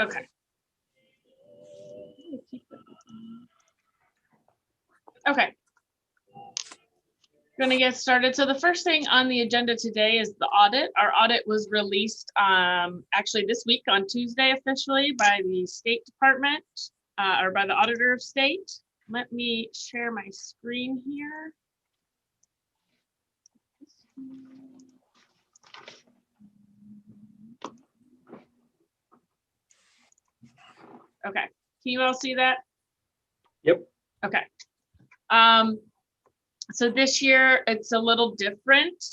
Okay. Okay. Going to get started. So the first thing on the agenda today is the audit. Our audit was released actually this week on Tuesday officially by the State Department or by the Auditor of State. Let me share my screen here. Okay, can you all see that? Yep. Okay. So this year it's a little different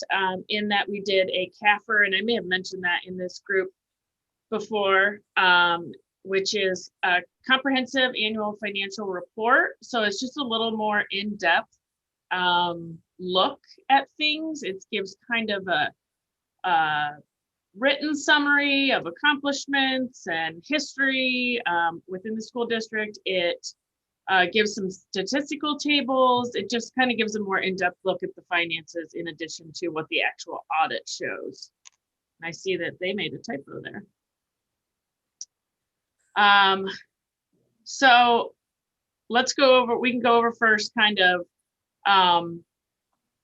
in that we did a CAFR, and I may have mentioned that in this group before, which is a comprehensive annual financial report. So it's just a little more in-depth look at things. It gives kind of a written summary of accomplishments and history within the school district. It gives some statistical tables. It just kind of gives a more in-depth look at the finances in addition to what the actual audit shows. And I see that they made a typo there. So let's go over, we can go over first kind of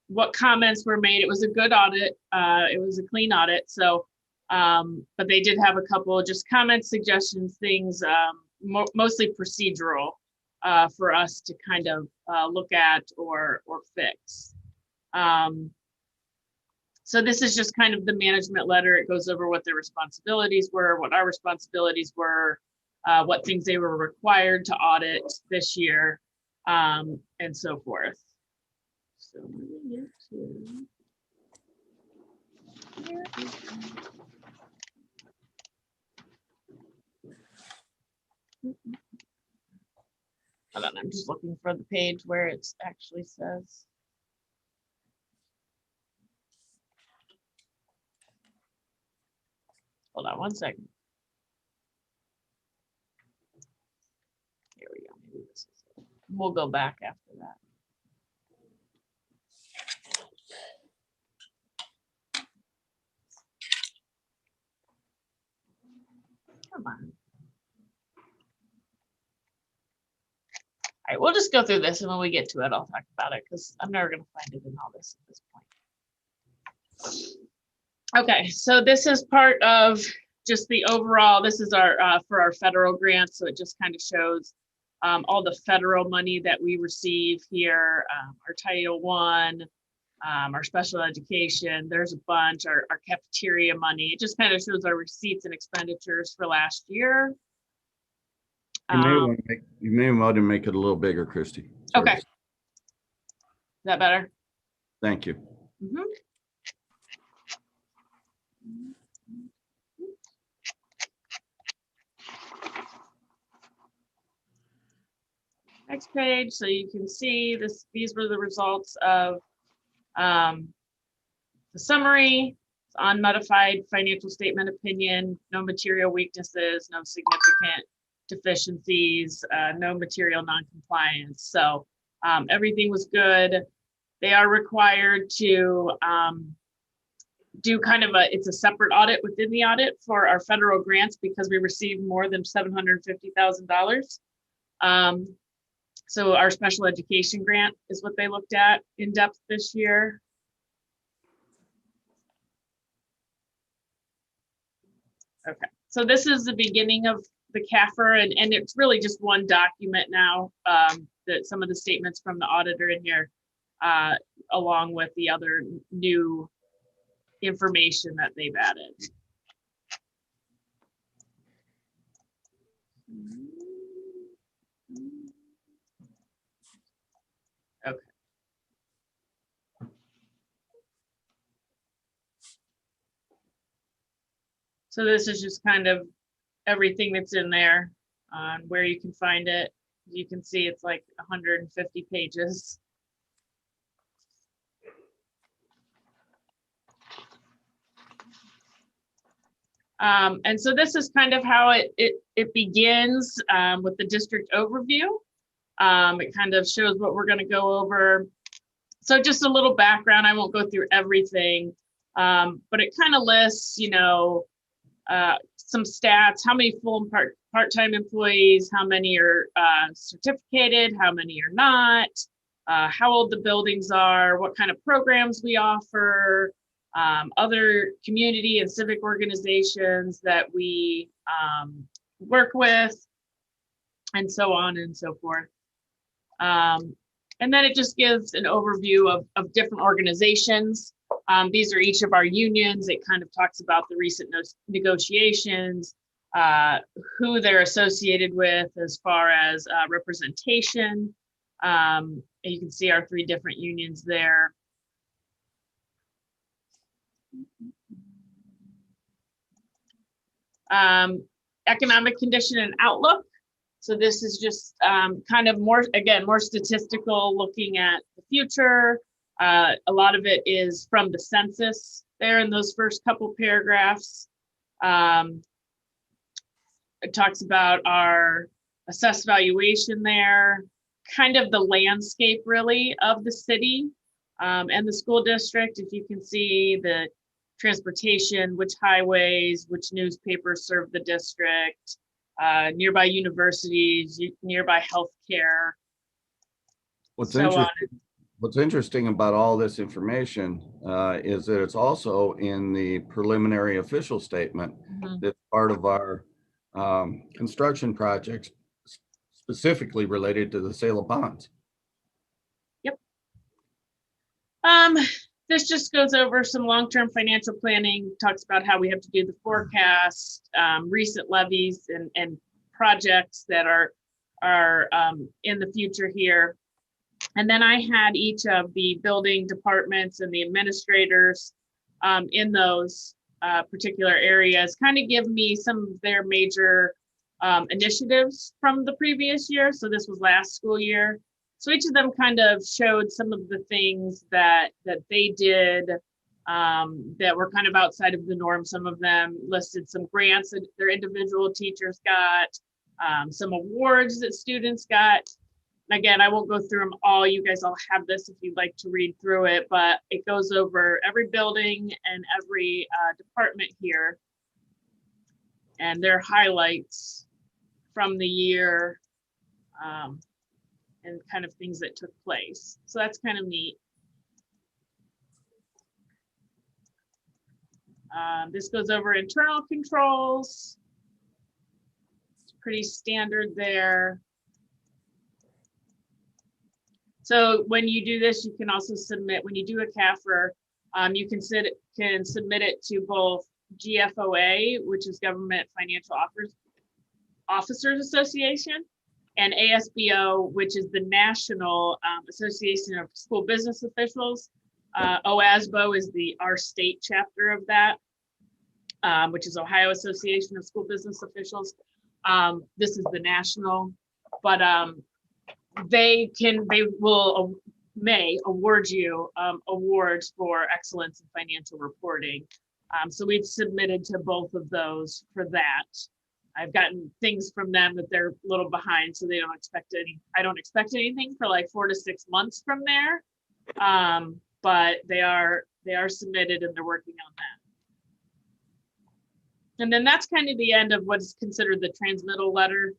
what comments were made. It was a good audit. It was a clean audit. So, but they did have a couple of just comments, suggestions, things, mostly procedural for us to kind of look at or fix. So this is just kind of the management letter. It goes over what their responsibilities were, what our responsibilities were, what things they were required to audit this year, and so forth. So let me get to here. Hold on, I'm just looking for the page where it actually says. Hold on one second. Here we go. Maybe this is it. We'll go back after that. Come on. All right, we'll just go through this, and when we get to it, I'll talk about it because I'm never going to find it in all this at this point. Okay, so this is part of just the overall, this is our for our federal grants. So it just kind of shows all the federal money that we receive here, our Title I, our special education, there's a bunch, our cafeteria money. It just kind of shows our receipts and expenditures for last year. You may want to make it a little bigger, Christy. Sorry. Okay. Is that better? Thank you. Mm-hmm. Next page, so you can see this. These were the results of the summary, unmodified financial statement opinion, no material weaknesses, no significant deficiencies, no material non-compliance. So everything was good. They are required to do kind of it's a separate audit within the audit for our federal grants because we received more than $750,000. So our special education grant is what they looked at in depth this year. Okay, so this is the beginning of the CAFR, and it's really just one document now, that some of the statements from the auditor in here, along with the other new information that they've added. Okay. So this is just kind of everything that's in there on where you can find it. You can see it's like 150 pages. And so this is kind of how it begins with the district overview. It kind of shows what we're going to go over. So just a little background. I won't go through everything, but it kind of lists, you know, some stats, how many full and part-time employees, how many are certificated, how many are not, how old the buildings are, what kind of programs we offer, other community and civic organizations that we work with, and so on and so forth. And then it just gives an overview of different organizations. These are each of our unions. It kind of talks about the recent negotiations, who they're associated with as far as representation. You can see our 3 different unions there. Economic condition and outlook. So this is just kind of more statistical, looking at the future. A lot of it is from the census there in those first couple paragraphs. It talks about our assessed valuation there, kind of the landscape really of the city and the school district. If you can see the transportation, which highways, which newspapers serve the district, nearby universities, nearby healthcare. What's interesting about all this information is that it's also in the preliminary official statement. That's part of our construction projects, specifically related to the sale of bonds. Yep. This just goes over some long-term financial planning, talks about how we have to do the forecast, recent levies and projects that are in the future here. And then I had each of the building departments and the administrators in those particular areas kind of give me some of their major initiatives from the previous year. So this was last school year. So each of them kind of showed some of the things that they did that were kind of outside of the norm. Some of them listed some grants that their individual teachers got, some awards that students got. Again, I won't go through them all. You guys all have this if you'd like to read through it, but it goes over every building and every department here and their highlights from the year and kind of things that took place. So that's kind of neat. This goes over internal controls. It's pretty standard there. So when you do this, you can also submit, when you do a CAFR, you can submit it to both GFOA, which is Government Financial Officers Association, and ASBO, which is the National Association of School Business Officials. OASBO is our state chapter of that, which is Ohio Association of School Business Officials. This is the national, but they may award you awards for excellence in financial reporting. So we've submitted to both of those for that. I've gotten things from them that they're a little behind, so they don't expect I don't expect anything for like 4 to 6 months from there. But they are submitted and they're working on that. And then that's kind of the end of what is considered the transmittal letter,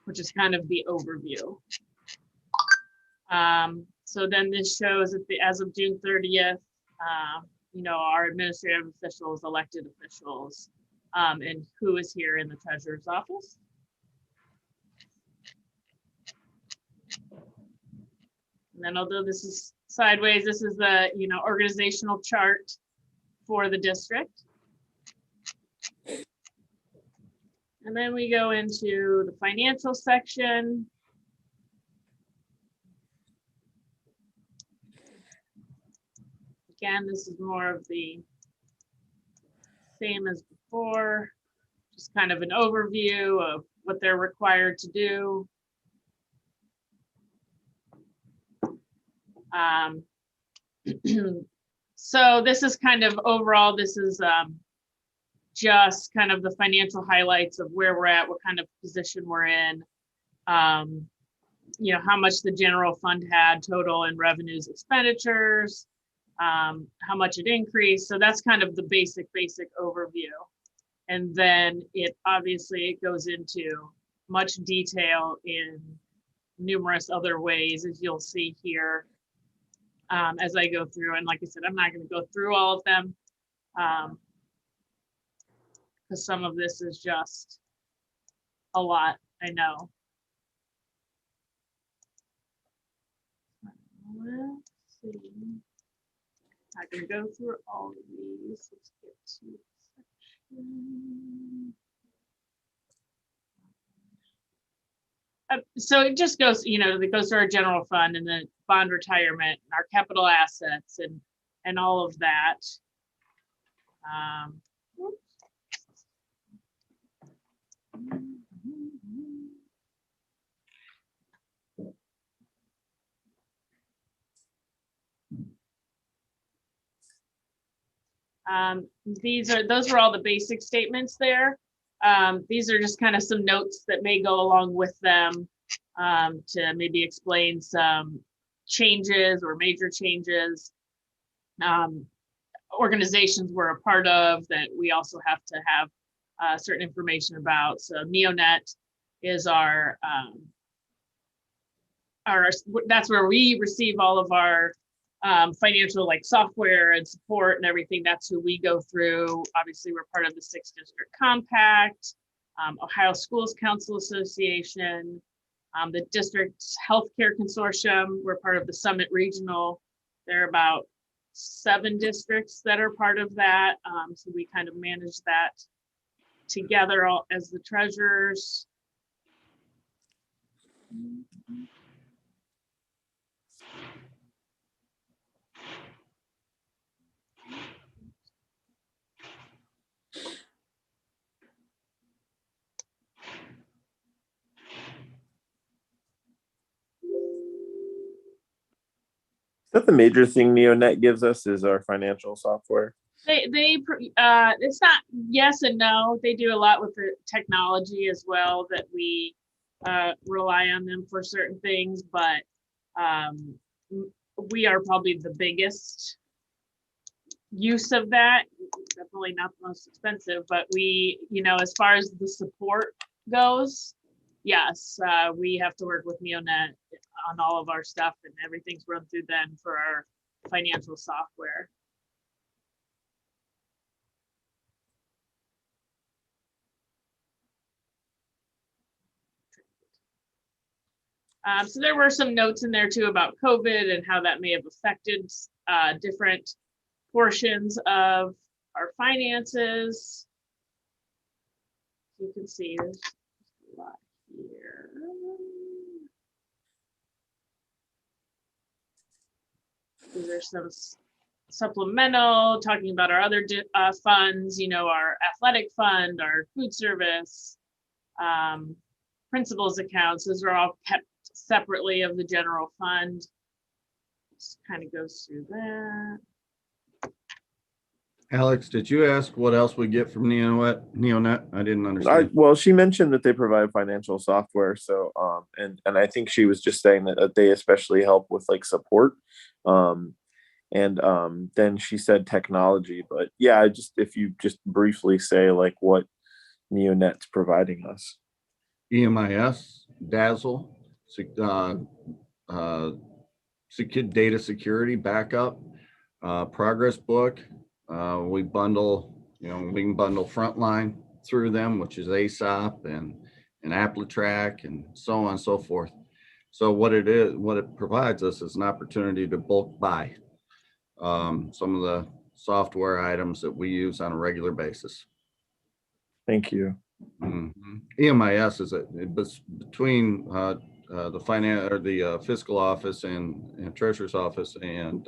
which is kind of the overview. So then this shows that as of June 30th, our administrative officials, elected officials, and who is here in the treasurer's office. And then although this is sideways, this is the organizational chart for the district. And then we go into the financial section. Again, this is more of the same as before, just kind of an overview of what they're required to do. So this is kind of overall, this is just kind of the financial highlights of where we're at, what kind of position we're in, how much the general fund had total in revenues, expenditures, how much it increased. So that's kind of the basic overview. And then it goes into much detail in numerous other ways, as you'll see here as I go through. And like I said, I'm not going to go through all of them because some of this is just a lot, I know. Let's see. I'm going to go through all of these. Let's get to section. So it just goes, it goes to our general fund and then bond retirement, and our capital assets, and all of that. Those are all the basic statements there. These are just kind of some notes that may go along with them to maybe explain some changes or major changes. Organizations we're a part of that we also have to have certain information about. So Neonet is that's where we receive all of our financial like software and support and everything. That's who we go through. Obviously, we're part of the 6th District Compact, Ohio Schools Council Association, the district's healthcare consortium. We're part of the Summit Regional. There are about 7 districts that are part of that. So we kind of manage that together as the treasurers. Is that the major thing Neonet gives us is our financial software? It's not yes and no. They do a lot with the technology as well that we rely on them for certain things, but we are probably the biggest use of that. Definitely not the most expensive, but we, as far as the support goes, yes, we have to work with Neonet on all of our stuff, and everything's run through them for our financial software. So there were some notes in there too about COVID and how that may have affected different portions of our finances. You can see there's a lot here. These are some supplemental talking about our other funds, our athletic fund, our food service, principals accounts. Those are all kept separately of the general fund. Just kind of goes through that. Alex, did you ask what else we get from Neonet? I didn't understand. Well, she mentioned that they provide financial software. So, and I think she was just saying that they especially help with like support. Then she said technology, but yeah, if you just briefly say like what Neonet's providing us. EMIS, Dazzle, data security backup, progress book. We can bundle Frontline through them, which is ASOP and AppleTrack and so on and so forth. So what it provides us is an opportunity to bulk buy some of the software items that we use on a regular basis. Thank you. Mm-hmm. EMIS is between the finance or the fiscal office and treasurer's office, and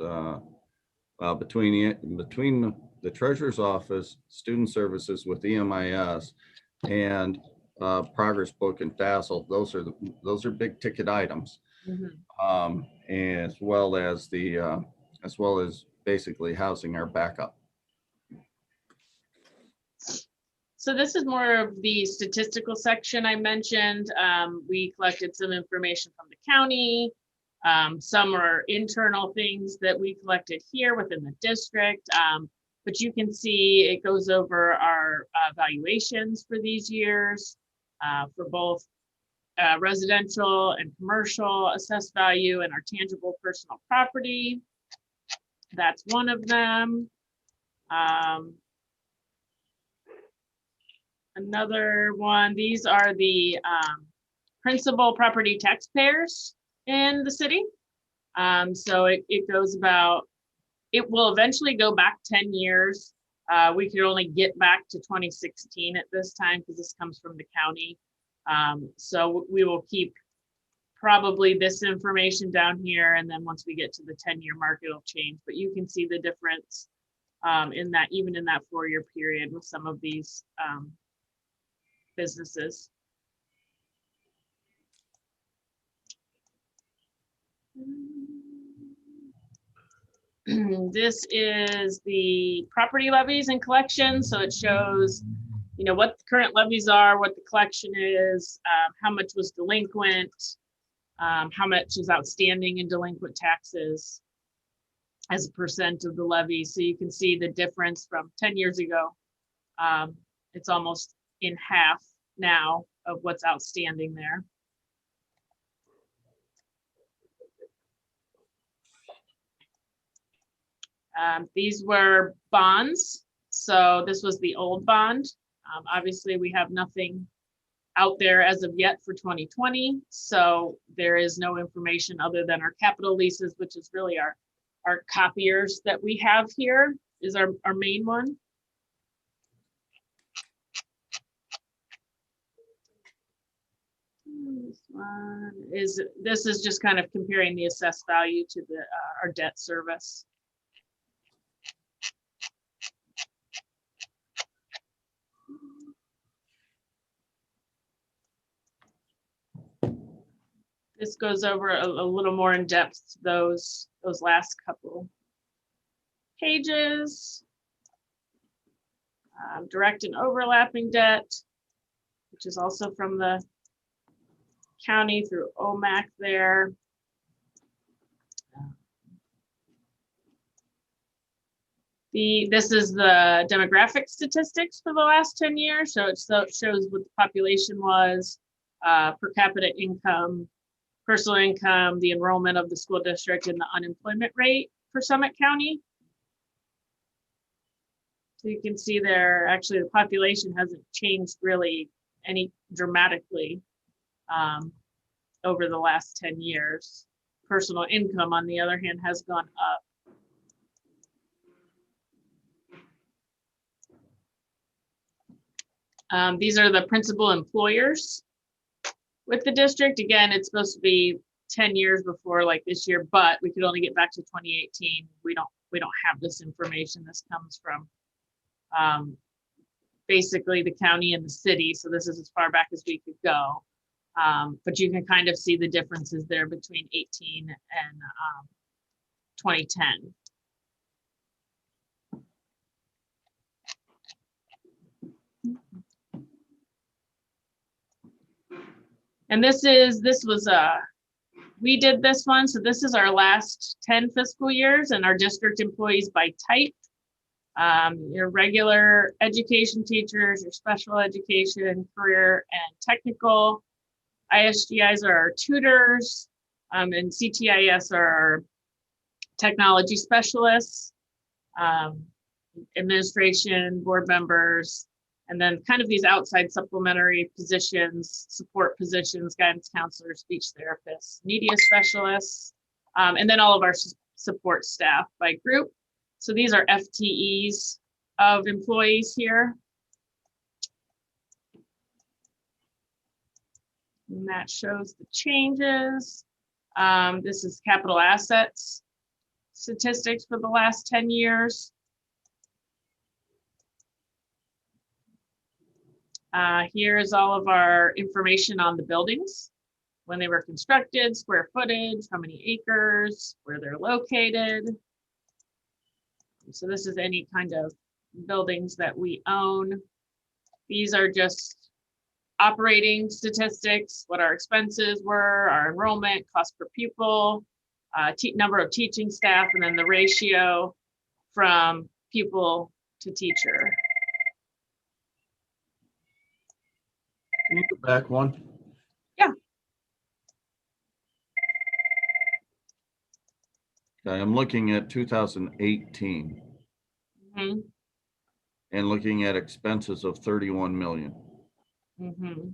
between the treasurer's office, student services with EMIS, and progress book and Dazzle. Those are big ticket items, mm-hmm. As well as basically housing our backup. So this is more of the statistical section I mentioned. We collected some information from the county. Some are internal things that we collected here within the district. But you can see it goes over our valuations for these years for both residential and commercial assessed value and our tangible personal property. That's one of them. Another one, these are the principal property taxpayers in the city. So it goes about, it will eventually go back 10 years. We could only get back to 2016 at this time because this comes from the county. So we will keep probably this information down here, and then once we get to the 10-year mark, it'll change. But you can see the difference in that, even in that 4-year period with some of these businesses. This is the property levies and collections. So it shows, you know, what the current levies are, what the collection is, how much was delinquent, how much is outstanding in delinquent taxes as a percent of the levy. So you can see the difference from 10 years ago. It's almost in half now of what's outstanding there. These were bonds. So this was the old bond. Obviously, we have nothing out there as of yet for 2020. So there is no information other than our capital leases, which is really our copiers that we have here is our main one. This is just kind of comparing the assessed value to the our debt service. This goes over a little more in depth, those last couple pages. Direct and overlapping debt, which is also from the county through OMAC there. This is the demographic statistics for the last 10 years. So it shows what the population was, per capita income, personal income, the enrollment of the school district, and the unemployment rate for Summit County. So you can see there, actually the population hasn't changed really any dramatically over the last 10 years. Personal income, on the other hand, has gone up. These are the principal employers with the district. Again, it's supposed to be 10 years before like this year, but we could only get back to 2018. We don't have this information. This comes from basically the county and the city. So this is as far back as we could go. But you can kind of see the differences there between 18 and 2010. And we did this one. So this is our last 10 fiscal years and our district employees by type. Your regular education teachers, your special education, career and technical. ISGIs are our tutors, and CTIS are our technology specialists, administration, board members, and then kind of these outside supplementary positions, support positions, guidance counselors, speech therapists, media specialists, and then all of our support staff by group. So these are FTEs of employees here. And that shows the changes. This is capital assets statistics for the last 10 years. Here is all of our information on the buildings, when they were constructed, square footage, how many acres, where they're located. So this is any kind of buildings that we own. These are just operating statistics, what our expenses were, our enrollment, cost per pupil, number of teaching staff, and then the ratio from pupil to teacher. Can you go back one? Yeah. Okay, I'm looking at 2018 Mm-hmm. and looking at expenses of 31 million. Mm-hmm.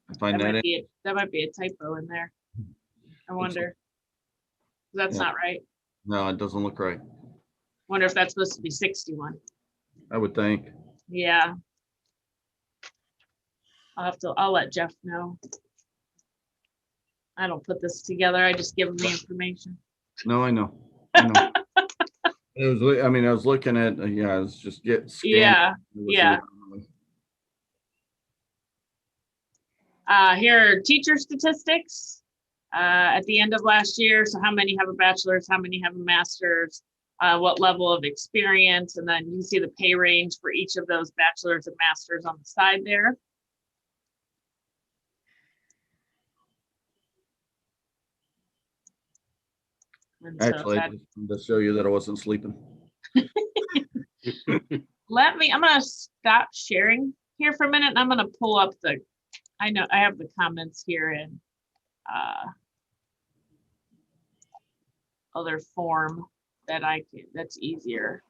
I find that, That might be a typo in there. I wonder. That's Yeah. not right. no, it doesn't look right. Wonder if that's supposed to be 61. I would think. Yeah. I'll let Jeff know. I don't put this together. I just give him the information. No, I know. I know. It was, I mean, I was looking at, yeah, I was just Yeah. Yeah. Here are teacher statistics at the end of last year. So how many have a bachelor's, how many have a master's, what level of experience, and then you can see the pay range for each of those bachelor's and master's on the side there. And Actually, so to show you that I wasn't sleeping. I'm gonna stop sharing here for a minute and I'm gonna pull up I know I have the comments here in other form that's easier.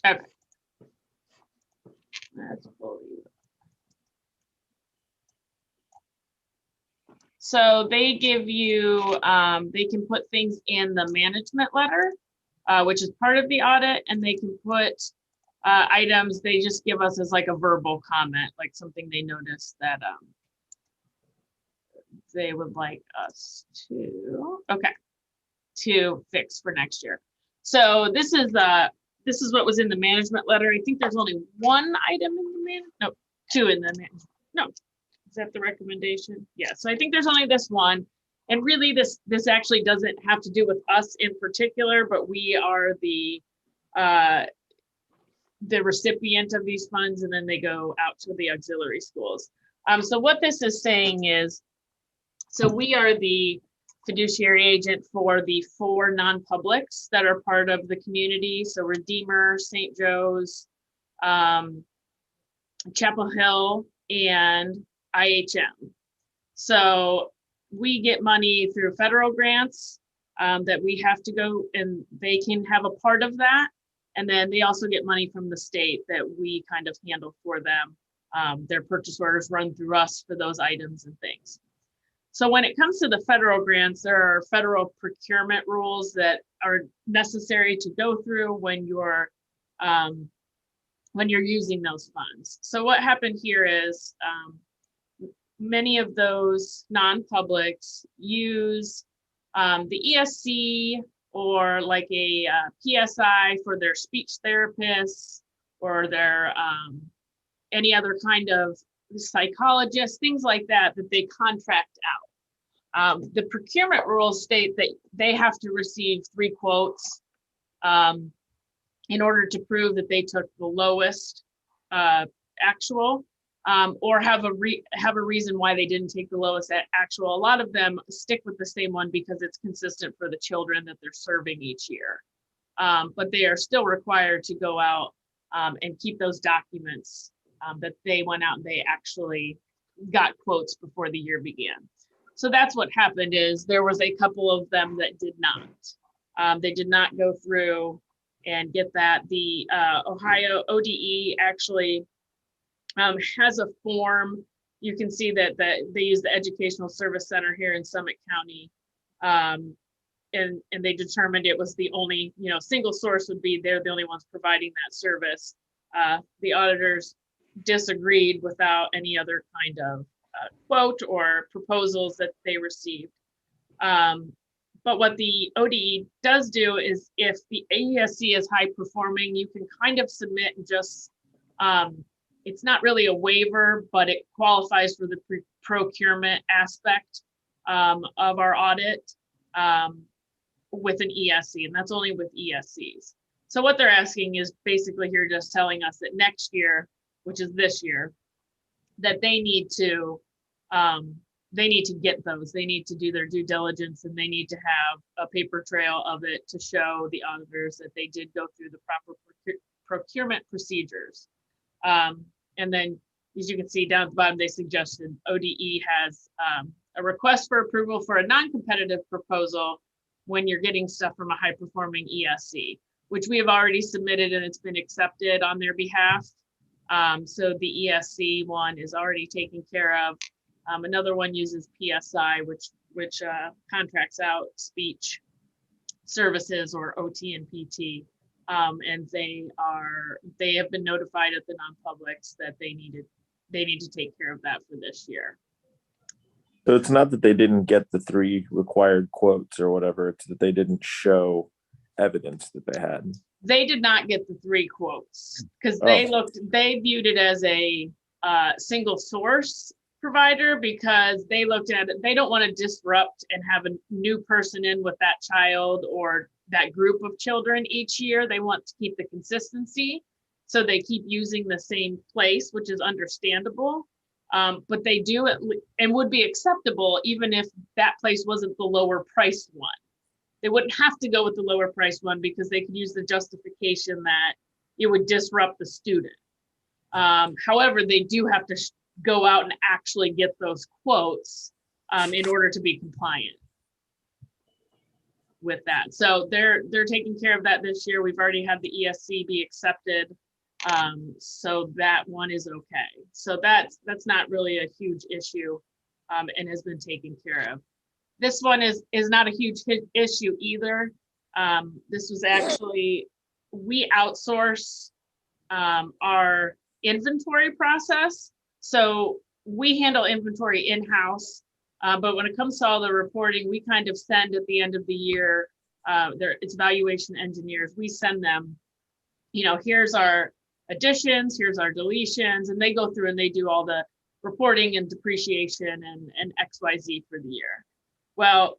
Okay. That's fully. So they give you, they can put things in the management letter, which is part of the audit, and they can put items they just give us as like a verbal comment, like something they noticed that they would like us to fix for next year. So this is what was in the management letter. I think there's only one item in the two in the no. Is that the recommendation? Yeah, so I think there's only this one. And really this actually doesn't have to do with us in particular, but we are the recipient of these funds, and then they go out to the auxiliary schools. So what this is saying is, so we are the fiduciary agent for the 4 non-publics that are part of the community. So Redeemer, St. Joe's, Chapel Hill, and IHM. So we get money through federal grants that we have to go, and they can have a part of that. And then they also get money from the state that we kind of handle for them. Their purchase orders run through us for those items and things. So when it comes to the federal grants, there are federal procurement rules that are necessary to go through when you're using those funds. So what happened here is many of those non-publics use the ESC or like a PSI for their speech therapists or their any other kind of psychologist, things like that they contract out. The procurement rules state that they have to receive 3 quotes in order to prove that they took the lowest actual, or have a reason why they didn't take the lowest actual. A lot of them stick with the same one because it's consistent for the children that they're serving each year. But they are still required to go out and keep those documents that they went out and they actually got quotes before the year began. So that's what happened is there was a couple of them that did not. They did not go through and get that. The Ohio ODE actually has a form. you can see that they use the Educational Service Center here in Summit County. And they determined it was the only, single source would be they're the only ones providing that service. The auditors disagreed without any other kind of quote or proposals that they received. But what the ODE does do is if the AESC is high performing, you can kind of submit and just, it's not really a waiver, but it qualifies for the procurement aspect of our audit with an ESC, and that's only with ESCs. So what they're asking is basically here just telling us that next year, which is this year, that they need to get those. They need to do their due diligence, and they need to have a paper trail of it to show the auditors that they did go through the proper procurement procedures. And then, as you can see down at the bottom, they suggested ODE has a request for approval for a non-competitive proposal when you're getting stuff from a high-performing ESC, which we have already submitted and it's been accepted on their behalf. So the ESC one is already taken care of. Another one uses PSI, which contracts out speech services or OT and PT. And they have been notified at the non-publics that they need to take care of that for this year. So it's not that they didn't get the 3 required quotes or whatever, it's that they didn't show evidence that they had. They did not get the 3 quotes because they viewed it as a single source provider, because they looked at it, they don't want to disrupt and have a new person in with that child or that group of children each year. They want to keep the consistency. So they keep using the same place, which is understandable. But they do it and would be acceptable even if that place wasn't the lower priced one. They wouldn't have to go with the lower priced one because they could use the justification that it would disrupt the student. However, they do have to go out and actually get those quotes in order to be compliant with that. So they're taking care of that this year. We've already had the ESC be accepted. So that one is okay. So that's not really a huge issue and has been taken care of. This one is not a huge issue either. This was actually, we outsource our inventory process. So we handle inventory in-house, but when it comes to all the reporting, we kind of send at the end of the year, it's valuation engineers. We send them, here's our additions, here's our deletions, and they go through and they do all the reporting and depreciation and XYZ for the year. Well,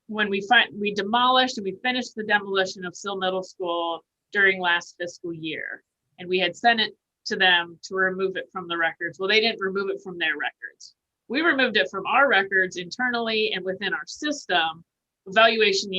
when we demolished and we finished the demolition of Sill Middle School during last fiscal year, and we had sent it to them to remove it from the records. Well, they didn't remove it from their records. We removed it from our records internally and within our system. Valuation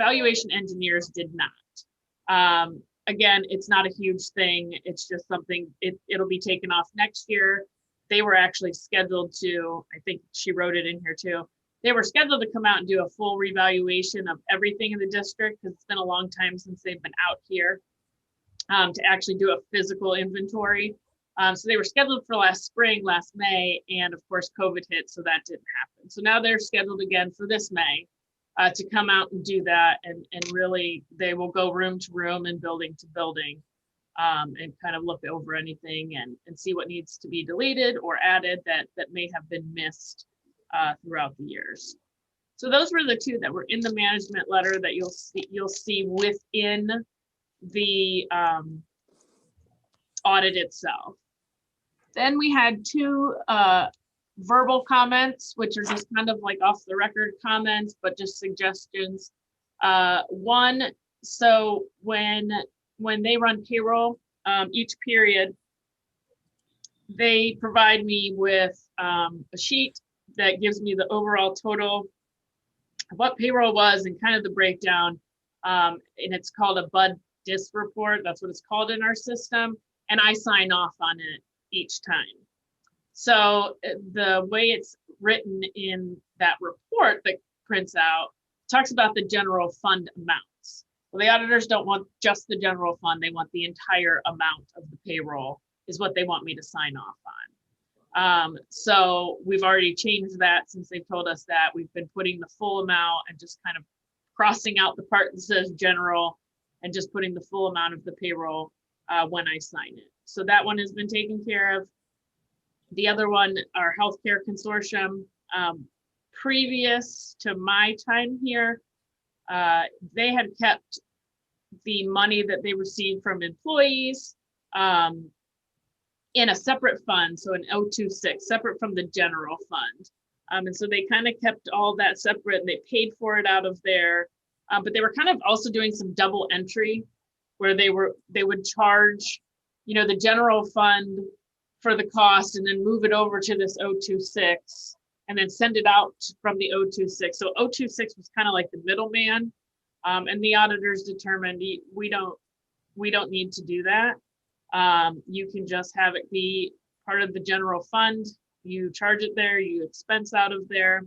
engineers did not. Again, it's not a huge thing. It's just something, it'll be taken off next year. They were actually scheduled to, I think she wrote it in here too. They were scheduled to come out and do a full revaluation of everything in the district because it's been a long time since they've been out here to actually do a physical inventory. So they were scheduled for last spring, last May, and of course COVID hit, so that didn't happen. So now they're scheduled again for this May to come out and do that, and really they will go room to room and building to building and kind of look over anything and see what needs to be deleted or added that may have been missed throughout the years. So those were the 2 that were in the management letter that you'll see within the audit itself. Then we had 2 verbal comments, which are just kind of like off the record comments, but just suggestions. One, so when they run payroll, each period, they provide me with a sheet that gives me the overall total of what payroll was and kind of the breakdown. And it's called a BUD DIS report. That's what it's called in our system. And I sign off on it each time. So the way it's written in that report that prints out talks about the general fund amounts. Well, the auditors don't want just the general fund. They want the entire amount of the payroll is what they want me to sign off So we've already changed that since they've told us that. We've been putting the full amount and just kind of crossing out the part that says general and just putting the full amount of the payroll when I sign it. So that one has been taken care of. The other one, our healthcare consortium, previous to my time here, they had kept the money that they received from employees in a separate fund, so an 026, separate from the general fund. And so they kind of kept all that separate and they paid for it out of there. But they were kind of also doing some double entry where they would charge, the general fund for the cost and then move it over to this 026 and then send it out from the 026. So 026 was kind of like the middleman. And the auditors determined we don't need to do that. You can just have it be part of the general fund. You charge it there, you expense out of there.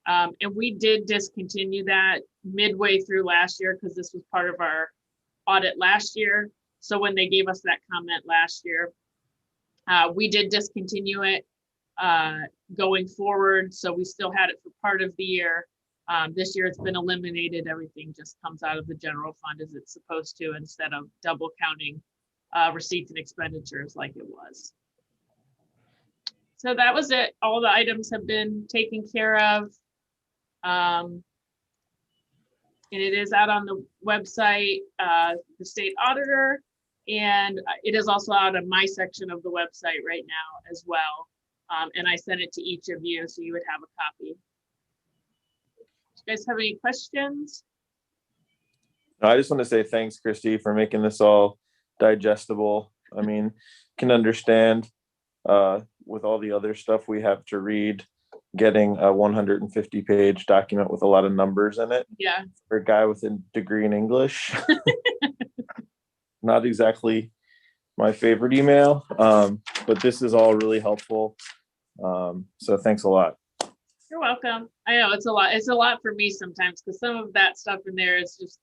And we did discontinue that midway through last year because this was part of our audit last year. So when they gave us that comment last year, we did discontinue it going forward. So we still had it for part of the year. This year it's been eliminated. Everything just comes out of the general fund as it's supposed to instead of double counting receipts and expenditures like it was. So that was it. All the items have been taken care of. And it is out on the website, the state auditor, and it is also out on my section of the website right now as well. And I sent it to each of you so you would have a copy. Do you guys have any questions? I just want to say thanks, Christy, for making this all digestible. I mean, can understand with all the other stuff we have to read, getting a 150-page document with a lot of numbers in it. Yeah. For a guy with a degree in English. Not exactly my favorite email, but this is all really helpful. So thanks a lot. You're welcome. I know it's a lot. It's a lot for me sometimes because some of that stuff in there is just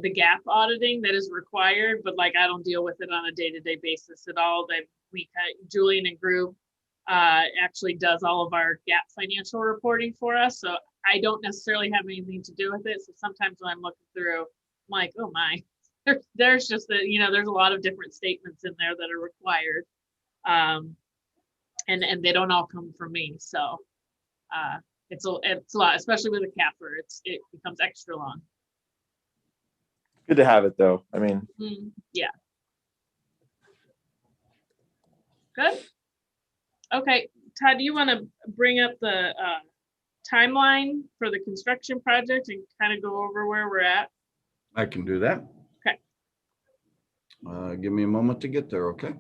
the gap auditing that is required, but like I don't deal with it on a day-to-day basis at all. Julian and Group actually does all of our gap financial reporting for us. So I don't necessarily have anything to do with it. So sometimes when I'm looking through, I'm like, oh my, there's just there's a lot of different statements in there that are required. And they don't all come from me. So it's a lot, especially with a CAFR, it becomes extra long. Good to have it though. I mean, yeah. Good. Okay, Todd, do you want to bring up the timeline for the construction project and kind of go over where we're at? I can do that. Okay. Give me a moment to get there, okay?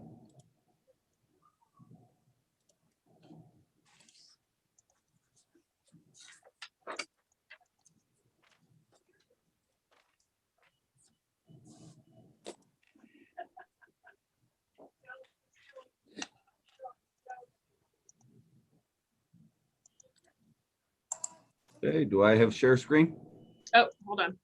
Okay, do I have share screen? Oh, hold on.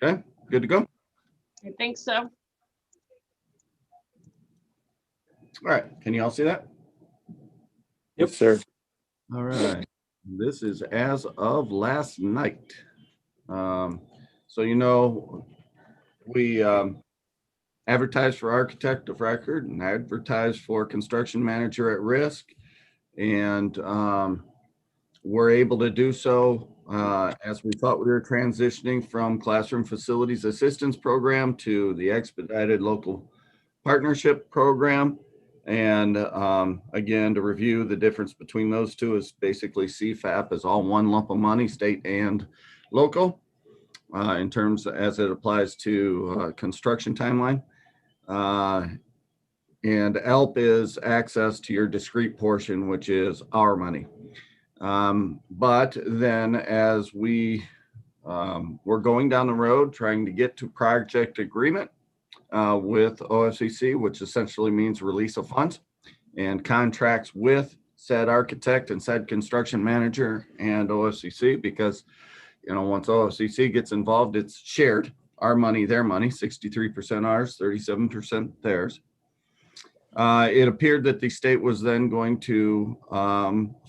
Okay, good to go. I think so. All right, can you all see that? yes, sir. All right, this is as of last night. So, we advertised for architect of record and advertised for construction manager at risk. And we're able to do so as we thought we were transitioning from classroom facilities assistance program to the expedited local partnership program. And again, to review the difference between those two is basically CFAP is all one lump of money, state and local, in terms as it applies to construction timeline. And ALP is access to your discrete portion, which is our money. But then as we were going down the road trying to get to project agreement with OFCC, which essentially means release of funds and contracts with said architect and said construction manager and OFCC, because once OFCC gets involved, it's shared our money, their money, 63% ours, 37% theirs. It appeared that the state was then going to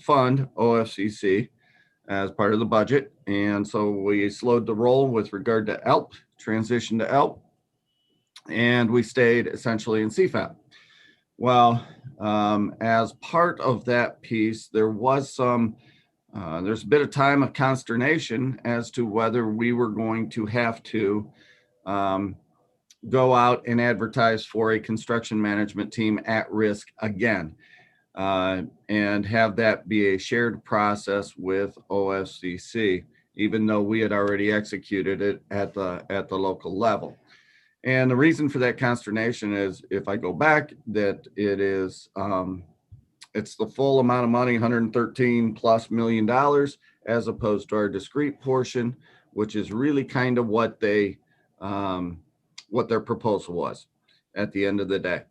fund OFCC as part of the budget. And so we slowed the roll with regard to ELP, transition to ELP, and we stayed essentially in CFAP. Well, as part of that piece, there was there's a bit of time of consternation as to whether we were going to have to go out and advertise for a construction management team at risk again, and have that be a shared process with OFCC, even though we had already executed it at the local level. And the reason for that consternation is, if I go back, that it is it's the full amount of money, $113+ million, as opposed to our discrete portion, which is really kind of what they what their proposal was at the end of the day,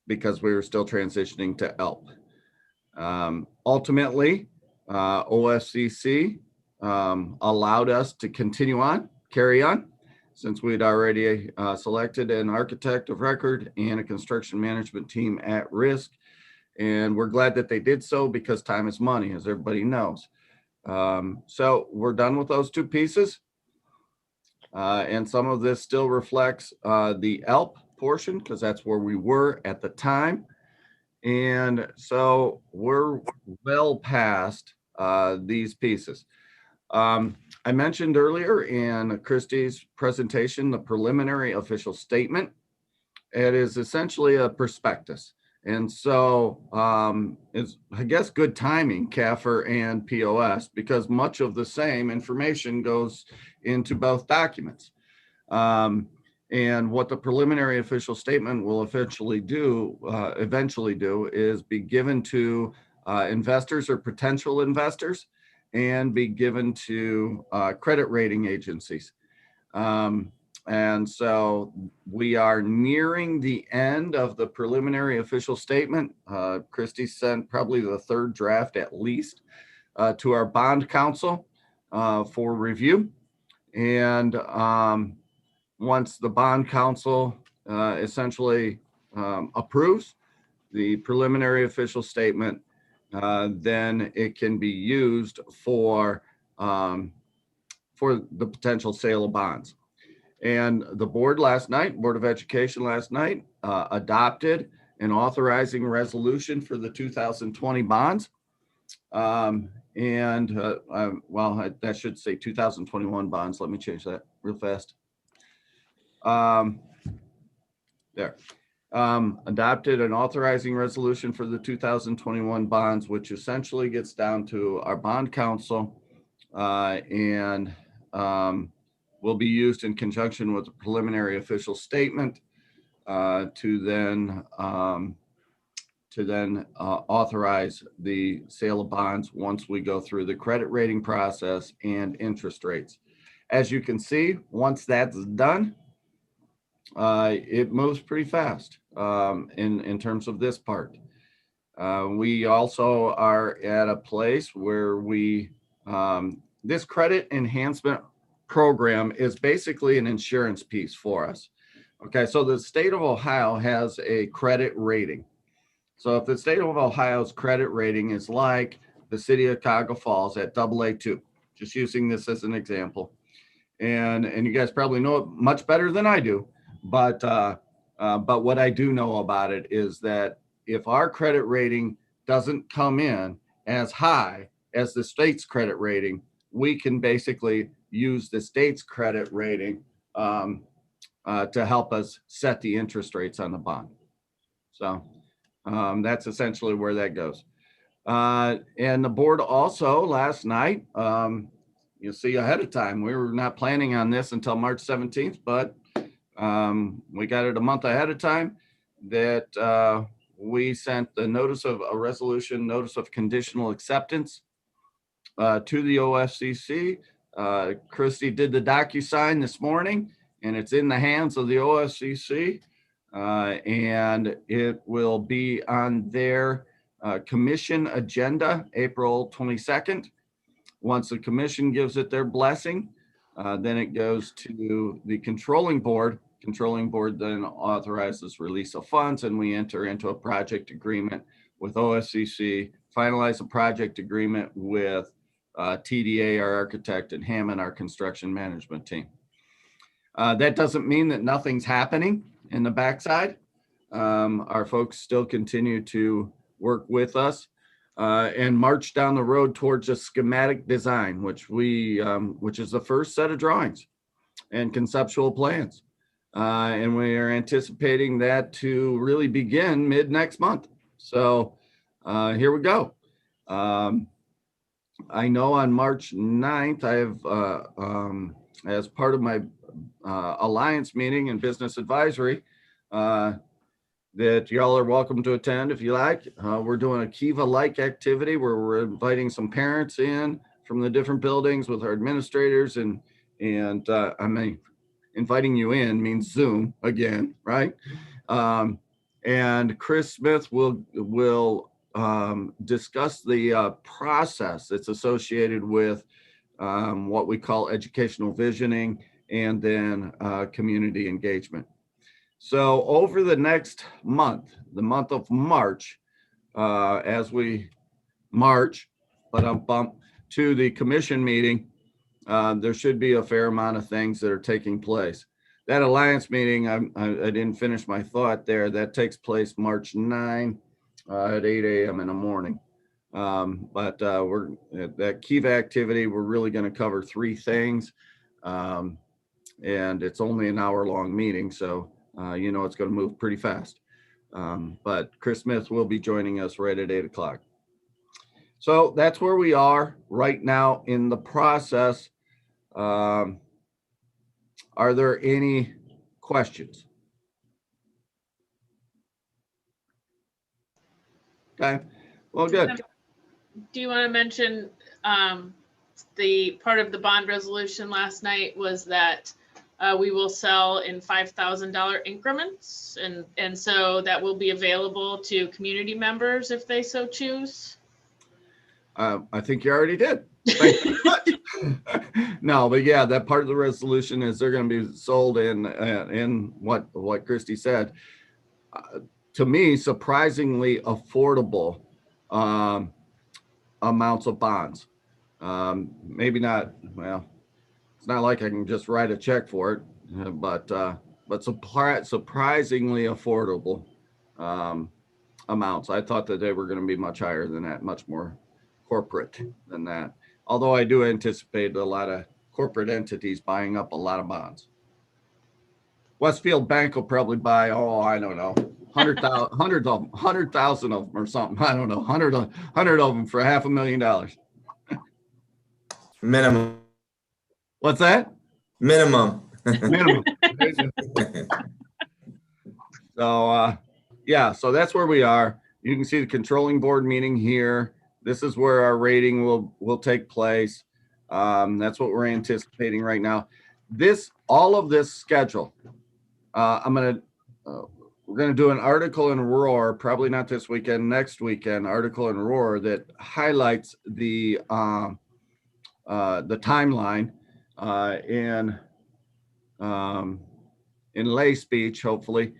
because we were still transitioning to ELP. Ultimately, OFCC allowed us to carry on, since we'd already selected an architect of record and a construction management team at risk. And we're glad that they did so, because time is money, as everybody knows. So we're done with those two pieces. And some of this still reflects the ELP portion, because that's where we were at the time. And so we're well past these pieces. I mentioned earlier in Christie's presentation, the preliminary official statement. It is essentially a prospectus. And so it's, I guess, good timing, CAFR and POS, because much of the same information goes into both documents. And what the preliminary official statement will eventually do is be given to investors or potential investors, and be given to credit rating agencies. And so we are nearing the end of the preliminary official statement. Christie sent probably the third draft at least to our bond counsel for review. And once the bond counsel essentially approves the preliminary official statement, then it can be used for the potential sale of bonds. And the board Board of Education last night, adopted an authorizing resolution for the 2020 bonds. Well, that should say 2021 bonds. Let me change that real fast. There. Adopted an authorizing resolution for the 2021 bonds, which essentially gets down to our bond counsel, and will be used in conjunction with the preliminary official statement to then authorize the sale of bonds once we go through the credit rating process and interest rates. As you can see, once that's done, it moves pretty fast in terms of this part. We also are at a place where this credit enhancement program is basically an insurance piece for us. Okay, so the state of Ohio has a credit rating. So if the state of Ohio's credit rating is like the city of Cuyahoga Falls at AA2, just using this as an example, and you guys probably know it much better than I do, but what I do know about it is that if our credit rating doesn't come in as high as the state's credit rating, we can basically use the state's credit rating to help us set the interest rates on the bond. So that's essentially where that goes. And the board also last night, you'll see ahead of time, we were not planning on this until March 17th, but we got it a month ahead of time, that we sent the notice of conditional acceptance to the OFCC. Christie did the DocuSign this morning, and it's in the hands of the OFCC, and it will be on their commission agenda April 22nd. Once the commission gives it their blessing, Then it goes to the controlling board. Controlling board then authorizes release of funds, and we enter into a project agreement with OSCC, finalize a project agreement with TDA, our architect, and Hammond, our construction management team. That doesn't mean that nothing's happening in the backside. Our folks still continue to work with us and march down the road towards a schematic design, which is the first set of drawings and conceptual plans. And we are anticipating that to really begin mid next month. So here we go. I know on March 9th, I have, as part of my alliance meeting and business advisory, that y'all are welcome to attend if you like. We're doing a Kiva-like activity where we're inviting some parents in from the different buildings with our administrators, and I mean, inviting you in means Zoom again, right? And Chris Smith will discuss the process that's associated with what we call educational visioning and then community engagement. So over the next month, the month of March, as we march to the commission meeting, there should be a fair amount of things that are taking place. That alliance meeting, I didn't finish my thought there. That takes place March 9 at 8 a.m. in the morning. But we're that Kiva activity, we're really going to cover 3 things. And it's only an hour-long meeting, so you know it's going to move pretty fast. But Chris Smith will be joining us right at 8 o'clock. So that's where we are right now in the process. Are there any questions? Okay, well, good. Do you want to mention the part of the bond resolution last night was that we will sell in $5,000 increments, and so that will be available to community members if they so choose? I think you already did. Thank you very much. No, but yeah, that part of the resolution is they're going to be sold in what Christy said. To me, surprisingly affordable amounts of bonds. Maybe not, well, it's not like I can just write a check for it, but surprisingly affordable amounts. I thought that they were going to be much higher than that, much more corporate than that. Although I do anticipate a lot of corporate entities buying up a lot of bonds. Westfield Bank will probably buy, oh, I don't know, 100,000 of them or something. I don't know, 100 of them for $500,000. Minimum. What's that? Minimum. Minimum. So yeah, so that's where we are. You can see the controlling board meeting here. This is where our rating will take place. That's what we're anticipating right now. All of this schedule, we're gonna do an article in Roar, probably not this weekend, next weekend, article in Roar that highlights the timeline in lay speech, hopefully.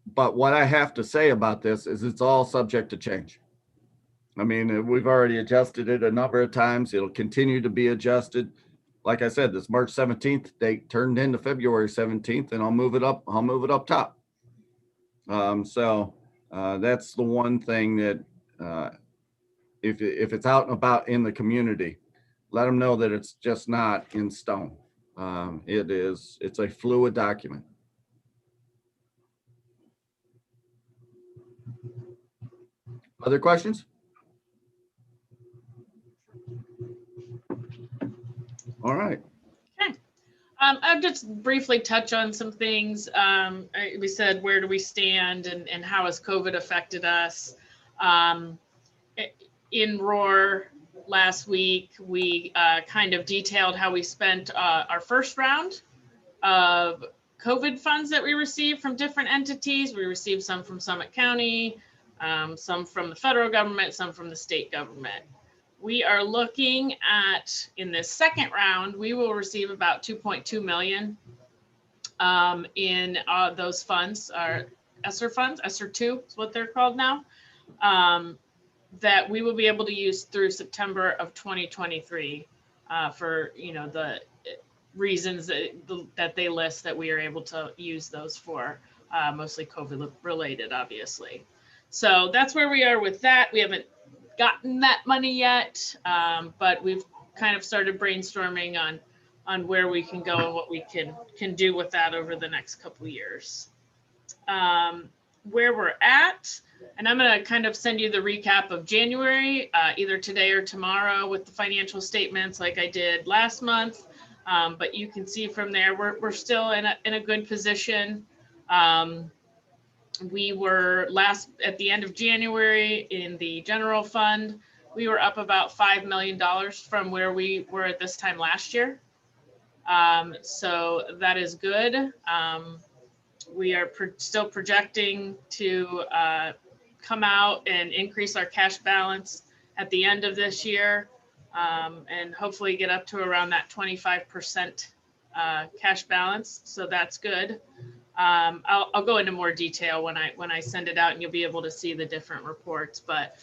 But what I have to say about this is it's all subject to change. I mean, we've already adjusted it a number of times. It'll continue to be adjusted. Like I said, this March 17th date turned into February 17th, and I'll move it up top. So that's the one thing that if it's out and about in the community, let them know that it's just not in stone. It's a fluid document. Other questions? All right. Okay. I'll just briefly touch on some things. We said, where do we stand and how has COVID affected us? In Roar last week, we kind of detailed how we spent our first round of COVID funds that we received from different entities. We received some from Summit County, some from the federal government, some from the state government. we are looking at, in this second round, we will receive about 2.2 million in those funds, our ESSER funds, ESSER 2 is what they're called now, that we will be able to use through September of 2023 for, you know, the reasons that they list that we are able to use those for, mostly COVID related, obviously. So that's where we are with that. We haven't gotten that money yet, but we've kind of started brainstorming on where we can go and what we can do with that over the next couple of years. Where we're at, and I'm going to kind of send you the recap of January, either today or tomorrow with the financial statements like I did last month. But you can see from there, we're still in a good position. We were at the end of January in the general fund, we were up about $5 million from where we were at this time last year. So that is good. We are still projecting to come out and increase our cash balance at the end of this year, and hopefully get up to around that 25% cash balance. So that's good. I'll go into more detail when I send it out, and you'll be able to see the different reports, but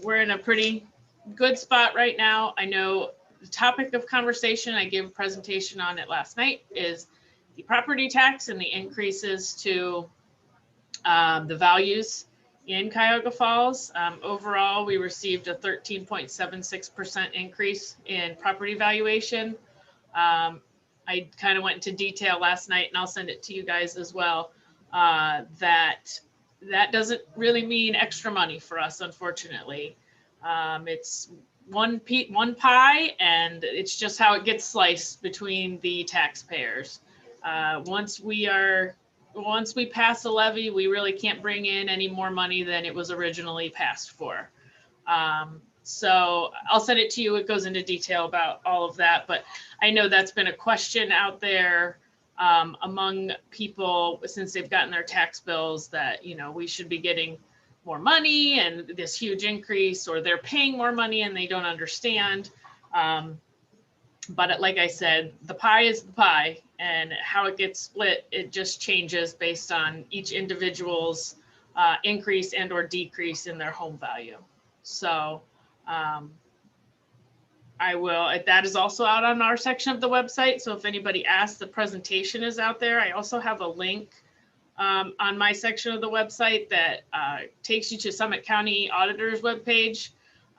we're in a pretty good spot right now. I know the topic of conversation, I gave a presentation on it last night, is the property tax and the increases to the values in Cuyahoga Falls. Overall, we received a 13.76% increase in property valuation. I kind of went into detail last night, and I'll send it to you guys as well. That doesn't really mean extra money for us, unfortunately. It's one pie, and it's just how it gets sliced between the taxpayers. Once we pass a levy, we really can't bring in any more money than it was originally passed for. So I'll send it to you. It goes into detail about all of that, but I know that's been a question out there among people since they've gotten their tax bills, that, you know, we should be getting more money and this huge increase, or they're paying more money and they don't understand. But like I said, the pie is the pie, and how it gets split, it just changes based on each individual's increase and or decrease in their home value. So that is also out on our section of the website. So if anybody asks, the presentation is out there. I also have a link on my section of the website that takes you to Summit County Auditor's webpage.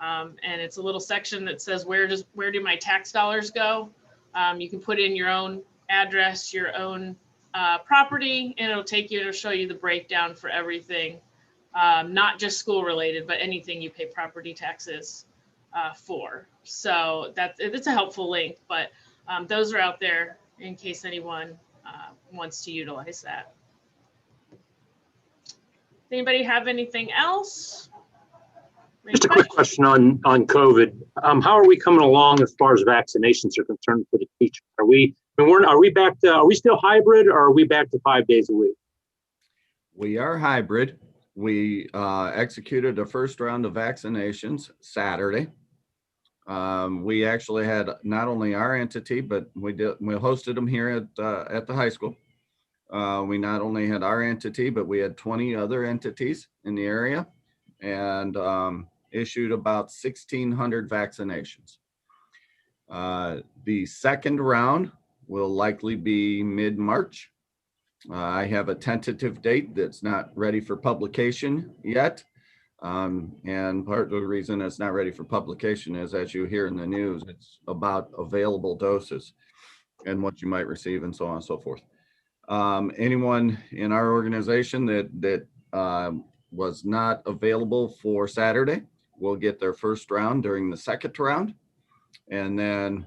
And it's a little section that says, where do my tax dollars go? You can put in your own address, your own property, and it'll take you, it'll show you the breakdown for everything, not just school related, but anything you pay property taxes for. So it's a helpful link, but those are out there in case anyone wants to utilize that. Does anybody have anything else? Just a quick question on COVID. How are we coming along as far as vaccinations are concerned for the teachers? Are we still hybrid, or are we back to 5 days a week? We are hybrid. We executed a first round of vaccinations Saturday. We actually had not only our entity, but we hosted them here at the high school. We not only had our entity, but we had 20 other entities in the area, and issued about 1,600 vaccinations. The second round will likely be mid-March. I have a tentative date that's not ready for publication yet. And part of the reason it's not ready for publication is, as you hear in the news, it's about available doses and what you might receive and so on and so forth. Anyone in our organization that was not available for Saturday will get their first round during the second round. And then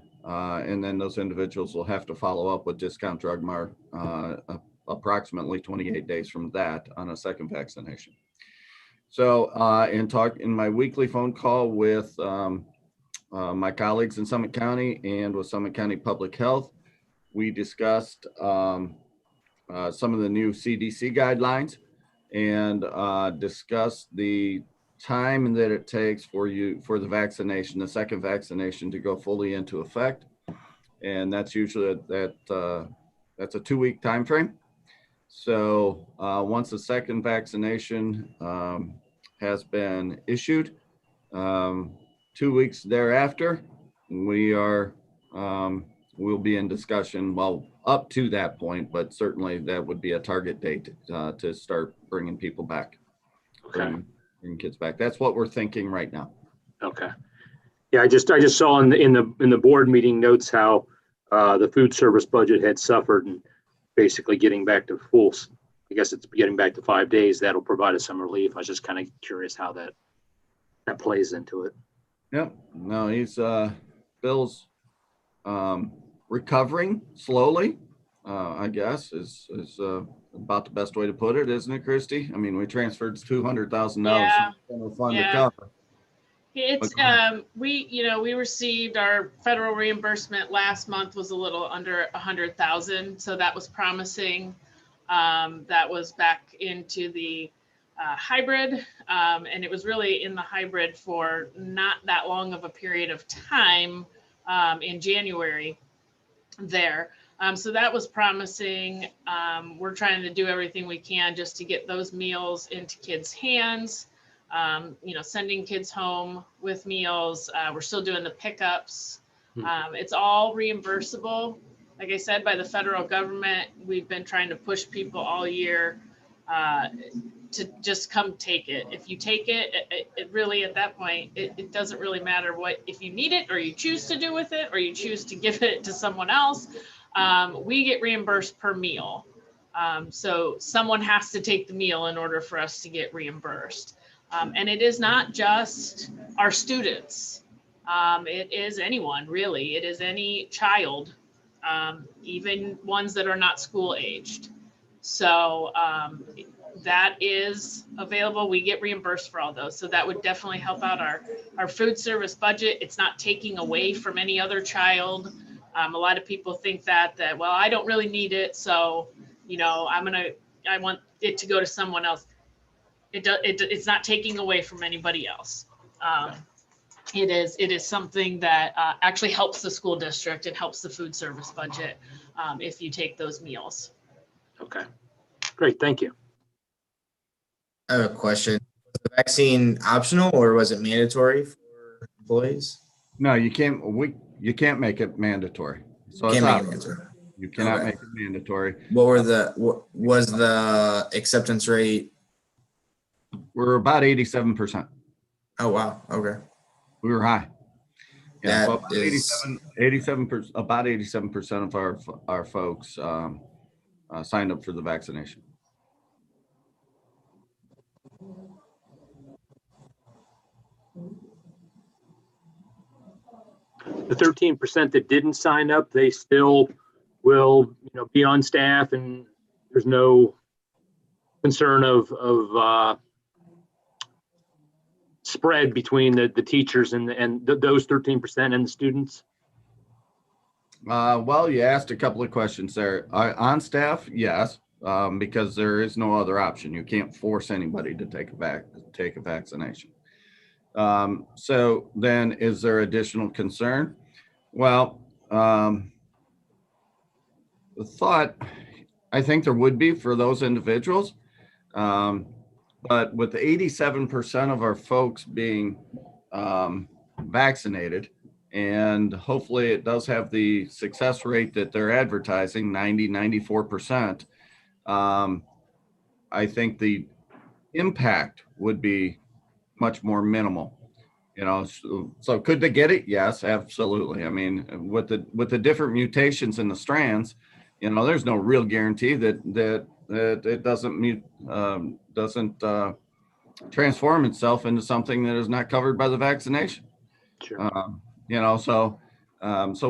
those individuals will have to follow up with Discount Drug Mart approximately 28 days from that on a second vaccination. So in my weekly phone call with my colleagues in Summit County and with Summit County Public Health, we discussed some of the new CDC guidelines and discussed the time that it takes for the vaccination, the second vaccination, to go fully into effect. And that's usually that's a 2-week time frame. So once the second vaccination has been issued, 2 weeks thereafter, we'll be in discussion, well, up to that point, but certainly that would be a target date to start bringing people back. Okay. Bring kids back. That's what we're thinking right now. Okay. Yeah, I just saw in the board meeting notes how the food service budget had suffered, and basically getting back to full. I guess it's getting back to 5 days. That'll provide us some relief. I was just kind of curious how that plays into it. Yep. No, Bill's recovering slowly. I guess is about the best way to put it, isn't it, Christy? I mean, we transferred $200,000 Yeah. from the fund Yeah. to cover. It's, we received our federal reimbursement last month was a little under 100,000. So that was promising. That was back into the hybrid. And it was really in the hybrid for not that long of a period of time in January there. So that was promising. We're trying to do everything we can just to get those meals into kids' hands. Sending kids home with meals. We're still doing the pickups. It's all reimbursable. Like I said, by the federal government. We've been trying to push people all year to just come take it. If you take it, it really, at that point, it doesn't really matter if you need it or you choose to do with it or you choose to give it to someone else. We get reimbursed per meal. So someone has to take the meal in order for us to get reimbursed. And it is not just our students. It is anyone, really. It is any child, even ones that are not school aged. So that is available. We get reimbursed for all those. So that would definitely help out our food service budget. It's not taking away from any other child. A lot of people think that, well, I don't really need it. So, I want it to go to someone else. It's not taking away from anybody else. It is something that actually helps the school district. It helps the food service budget if you take those meals. Okay, great, thank you. I have a question. Was the vaccine optional or was it mandatory for employees? No, you can't. You can't make it mandatory. So Can't it's make it optional. mandatory. You cannot Okay. make it mandatory. What was the acceptance rate? We're about 87%. Oh wow. Okay. We were high. Yeah, so about That is 87%, about 87% of our folks signed up for the vaccination. The 13% that didn't sign up, they still will, be on staff, and there's no concern of spread between the teachers and those 13% and the students. Well, you asked a couple of questions there. On staff, yes, because there is no other option. You can't force anybody to take a vaccination. So then, is there additional concern? Well, the thought, I think there would be for those individuals, but with 87% of our folks being vaccinated, and hopefully it does have the success rate that they're advertising, 94%, I think the impact would be much more minimal. So could they get it? Yes, absolutely. I mean, with the different mutations in the strands, there's no real guarantee that it doesn't transform itself into something that is not covered by the vaccination. Sure. So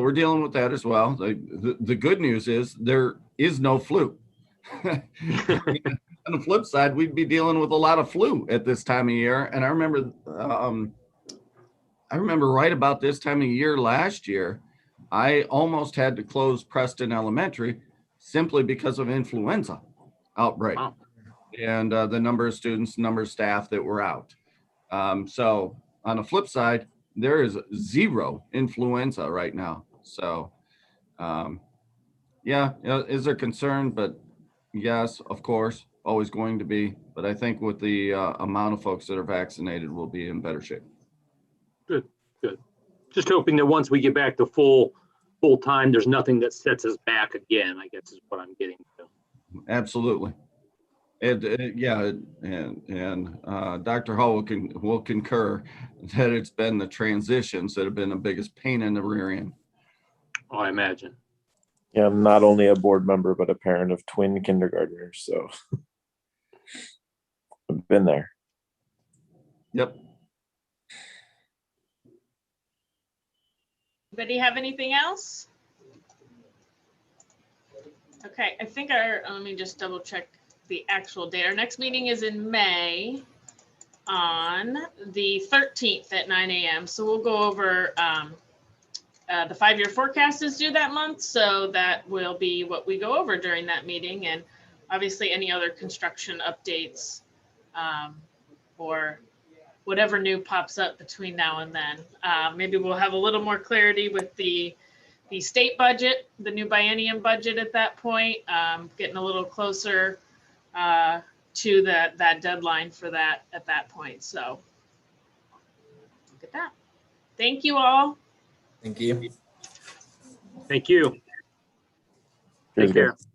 we're dealing with that as well. The good news is there is no flu. On the flip side, we'd be dealing with a lot of flu at this time of year. And I remember right about this time of year last year, I almost had to close Preston Elementary simply because of influenza outbreak. Wow. And the number of students, number of staff that were out. So on the flip side, there is zero influenza right now. So yeah, is there concern? But yes, of course, always going to be. But I think with the amount of folks that are vaccinated, we'll be in better shape. Good, good. Just hoping that once we get back to full time, there's nothing that sets us back again, I guess is what I'm getting to. Absolutely. Yeah, and Dr. Hall will concur that it's been the transitions that have been the biggest pain in the rear end. Oh, I imagine. Yeah, I'm not only a board member, but a parent of twin kindergartners. So I've been there. Yep. Anybody have anything else? Okay, I think let me just double check the actual date. Our next meeting is in May on the 13th at 9 a.m. So we'll go over the 5-year forecast is due that month. So that will be what we go over during that meeting, and obviously any other construction updates or whatever new pops up between now and then. Maybe we'll have a little more clarity with the state budget, the new biennium budget at that point, getting a little closer to that deadline for that at that point. So look at that. Thank you all. Thank you. Thank you. Cheers, Take care. guys.